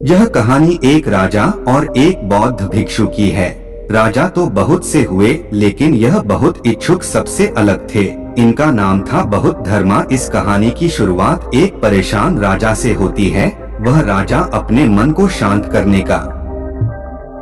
यह कहानी एक राजा और एक बौद्ध भिक्षु की है। राजा तो बहुत से हुए, लेकिन यह बहुत इच्छुक सबसे अलग थे। इनका नाम था बहुत धर्मा। इस कहानी की शुरुआत एक परेशान राजा से होती है। वह राजा अपने मन को शांत करने का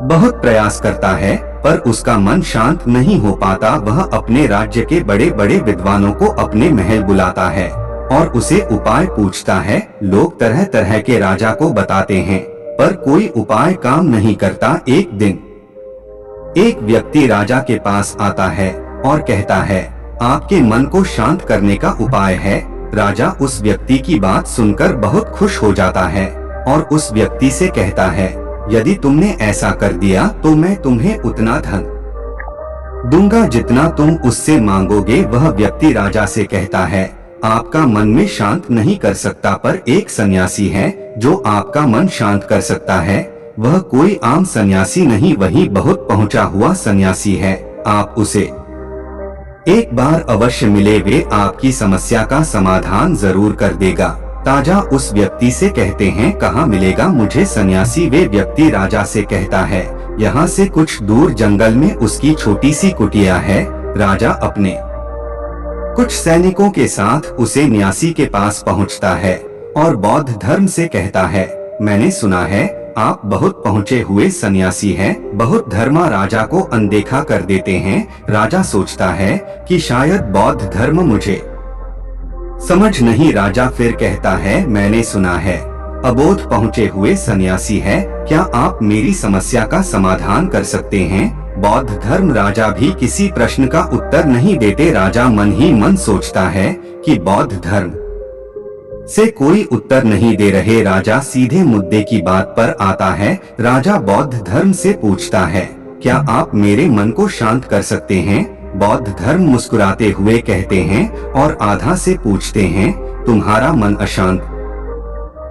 बहुत प्रयास करता है, पर उसका मन शांत नहीं हो पाता। वह अपने राज्य के बड़े बड़े विद्वानों को अपने महल बुलाता है और उसे उपाय पूछता है। लोग तरह तरह के राजा को बताते हैं, पर कोई उपाय काम नहीं करता। एक दिन एक व्यक्ति राजा के पास आता है और कहता है, आपके मन को शांत करने का उपाय है। राजा उस व्यक्ति की बात सुनकर बहुत खुश हो जाता है और उस व्यक्ति से कहता है, यदि तुमने ऐसा कर दिया तो मैं तुम्हें उतना धन दूंगा जितना तुम उससे मांगोगे। वह व्यक्ति राजा से कहता है, आपका मन में शांत नहीं कर सकता, पर एक सन्यासी है जो आपका मन शांत कर सकता है। वह कोई आम सन्यासी नहीं, वही बहुत पहुंचा हुआ सन्यासी है। आप उसे एक बार अवश्य मिले, वे आपकी समस्या का समाधान जरूर कर देगा। ताजा उस व्यक्ति से कहते हैं, कहाँ मिलेगा मुझे सन्यासी? वे व्यक्ति राजा से कहता है, यहाँ से कुछ दूर जंगल में उसकी छोटी सी कुटिया है। राजा अपने कुछ सैनिकों के साथ उसे न्यासी के पास पहुंचता है और बौद्ध धर्म से कहता है, मैंने सुना है आप बहुत पहुंचे हुए सन्यासी हैं। बहुत धर्मा राजा को अनदेखा कर देते हैं। राजा सोचता है कि शायद बौद्ध धर्म मुझे समझ नहीं। राजा फिर कहता है, मैंने सुना है अबोध पहुंचे हुए सन्यासी है, क्या आप मेरी समस्या का समाधान कर सकते हैं? बौद्ध धर्म राजा भी किसी प्रश्न का उत्तर नहीं देते। राजा मन ही मन सोचता है कि बौद्ध धर्म से कोई उत्तर नहीं दे रहे। राजा सीधे मुद्दे की बात पर आता है। राजा बौद्ध धर्म से पूछता है, क्या आप मेरे मन को शांत कर सकते हैं? बौद्ध धर्म मुस्कुराते हुए कहते हैं और आधा से पूछते हैं, तुम्हारा मन अशांत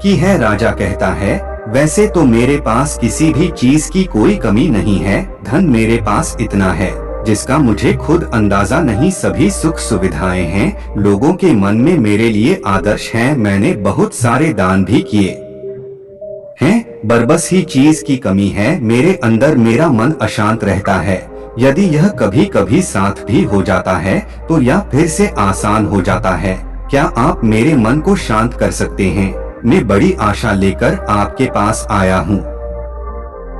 की है? राजा कहता है, वैसे तो मेरे पास किसी भी चीज की कोई कमी नहीं है। धन मेरे पास इतना है जिसका मुझे खुद अंदाजा नहीं। सभी सुख सुविधाएं हैं, लोगों के मन में मेरे लिए आदर्श हैं। मैंने बहुत सारे दान भी किए हैं, बरबस ही चीज की कमी है मेरे अंदर। मेरा मन अशांत रहता है। यदि यह कभी कभी साथ भी हो जाता है तो यह फिर से आसान हो जाता है। क्या आप मेरे मन को शांत कर सकते हैं? मैं बड़ी आशा लेकर आपके पास आया हूँ।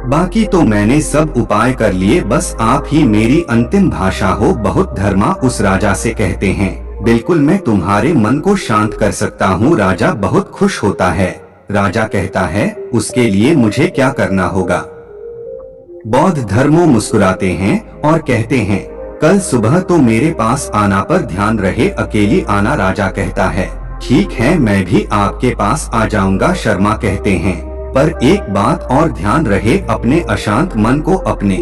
बाकी तो मैंने सब उपाय कर लिए, बस आप ही मेरी अंतिम भाषा हो। बहुत धर्मा उस राजा से कहते हैं, बिल्कुल मैं तुम्हारे मन को शांत कर सकता हूँ। राजा बहुत खुश होता है। राजा कहता है, उसके लिए मुझे क्या करना होगा? बौद्ध धर्मों मुस्कुराते हैं और कहते हैं, कल सुबह तो मेरे पास आना, पर ध्यान रहे अकेली आना। राजा कहता है, ठीक है मैं भी आपके पास आ जाऊंगा। शर्मा कहते हैं, पर एक बात और ध्यान रहे, अपने अशांत मन को अपने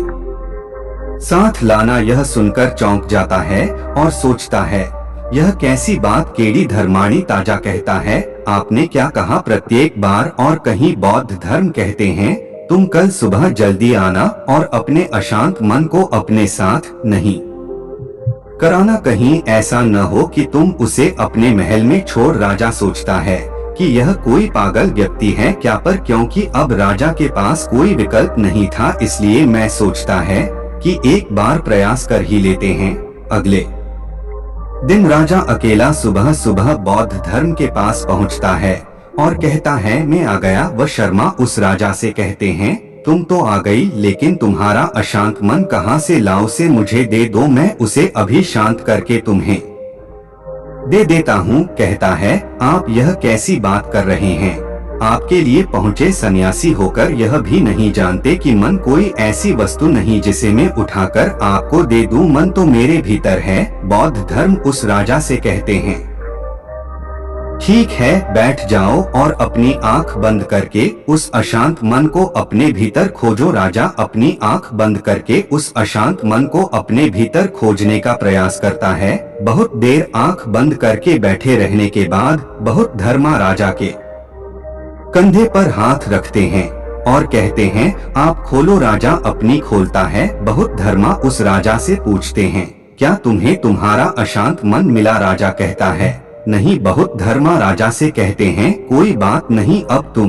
साथ लाना। यह सुनकर चौंक जाता है और सोचता है, यह कैसी बात? केडी धर्माणी ताजा कहता है, आपने क्या कहा? प्रत्येक बार और कहीं बौद्ध धर्म कहते हैं, तुम कल सुबह जल्दी आना और अपने अशांत मन को अपने साथ नहीं कराना। कहीं ऐसा न हो कि तुम उसे अपने महल में छोड़। राजा सोचता है कि यह कोई पागल व्यक्ति है क्या, पर क्योंकि अब राजा के पास कोई विकल्प नहीं था, इसलिए मैं सोचता है कि एक बार प्रयास कर ही लेते हैं। अगले दिन राजा अकेला सुबह सुबह बौद्ध धर्म के पास पहुंचता है और कहता है, मैं आ गया। वह शर्मा उस राजा से कहते हैं, तुम तो आ गई, लेकिन तुम्हारा अशांत मन कहाँ से लाऊं? से मुझे दे दो, मैं उसे अभी शांत करके तुम्हें दे देता हूँ। कहता है, आप यह कैसी बात कर रहे हैं? आपके लिए पहुँचे सन्यासी होकर यह भी नहीं जानते कि मन कोई ऐसी वस्तु नहीं जिसे मैं उठाकर आपको दे दूं। मन तो मेरे भीतर है। बौद्ध धर्म उस राजा से कहते हैं, ठीक है बैठ जाओ और अपनी आंख बंद करके उस अशांत मन को अपने भीतर खोजो। राजा अपनी आंख बंद करके उस अशांत मन को अपने भीतर खोजने का प्रयास करता है। बहुत देर आंख बंद करके बैठे रहने के बाद बहुत धर्मा राजा के कंधे पर हाथ रखते हैं और कहते हैं, आप खोलो। राजा अपनी खोलता है। बहुत धर्मा उस राजा से पूछते हैं, क्या तुम्हें तुम्हारा अशांत मन मिला? राजा कहता है, नहीं। बहुत धर्मा राजा से कहते हैं, कोई बात नहीं, अब तुम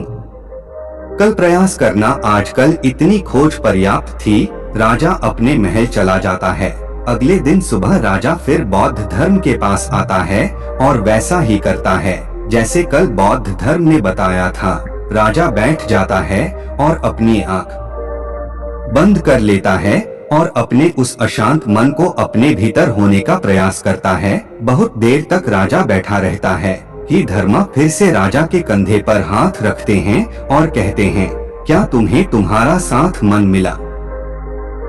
कल प्रयास करना, आजकल इतनी खोज पर्याप्त थी। राजा अपने महल चला जाता है। अगले दिन सुबह राजा फिर बौद्ध धर्म के पास आता है और वैसा ही करता है जैसे कल बौद्ध धर्म ने बताया था। राजा बैठ जाता है और अपनी आंख बंद कर लेता है और अपने उस अशांत मन को अपने भीतर होने का प्रयास करता है। बहुत देर तक राजा बैठा रहता है कि धर्मा फिर से राजा के कंधे पर हाथ रखते हैं और कहते हैं, क्या तुम्हें तुम्हारा साथ मन मिला?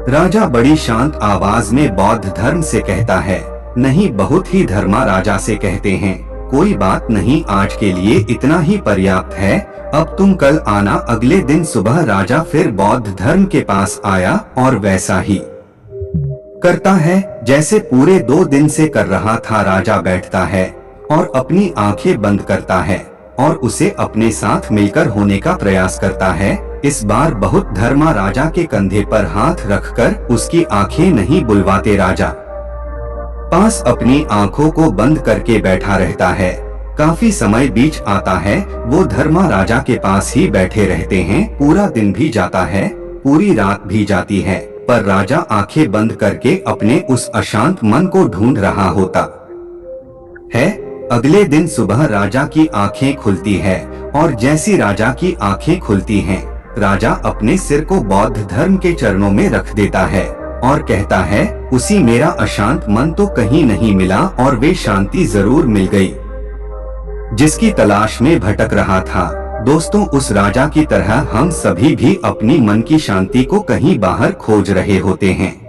राजा बड़ी शांत आवाज में बौद्ध धर्म से कहता है, नहीं। बहुत ही धर्मा राजा से कहते हैं, कोई बात नहीं, आज के लिए इतना ही पर्याप्त है, अब तुम कल आना। अगले दिन सुबह राजा फिर बौद्ध धर्म के पास आया और वैसा ही करता है जैसे पूरे 2 दिन से कर रहा था। राजा बैठता है और अपनी आंखें बंद करता है और उसे अपने साथ मिलकर होने का प्रयास करता है। इस बार बहुत धर्मा राजा के कंधे पर हाथ रखकर उसकी आंखें नहीं बुलवाते, राजा पास अपनी आंखों को बंद करके बैठा रहता है। काफी समय बीत आता है, वो धर्मा राजा के पास ही बैठे रहते हैं। पूरा दिन भी जाता है, पूरी रात भी जाती है, पर राजा आंखें बंद करके अपने उस अशांत मन को ढूंढ रहा होता है। अगले दिन सुबह राजा की आंखें खुलती है और जैसी राजा की आंखें खुलती हैं, राजा अपने सिर को बौद्ध धर्म के चरणों में रख देता है और कहता है, उसी मेरा अशांत मन तो कहीं नहीं मिला और वे शांति जरूर मिल गई जिसकी तलाश में भटक रहा था। दोस्तों, उस राजा की तरह हम सभी भी अपनी मन की शांति को कहीं बाहर खोज रहे होते हैं।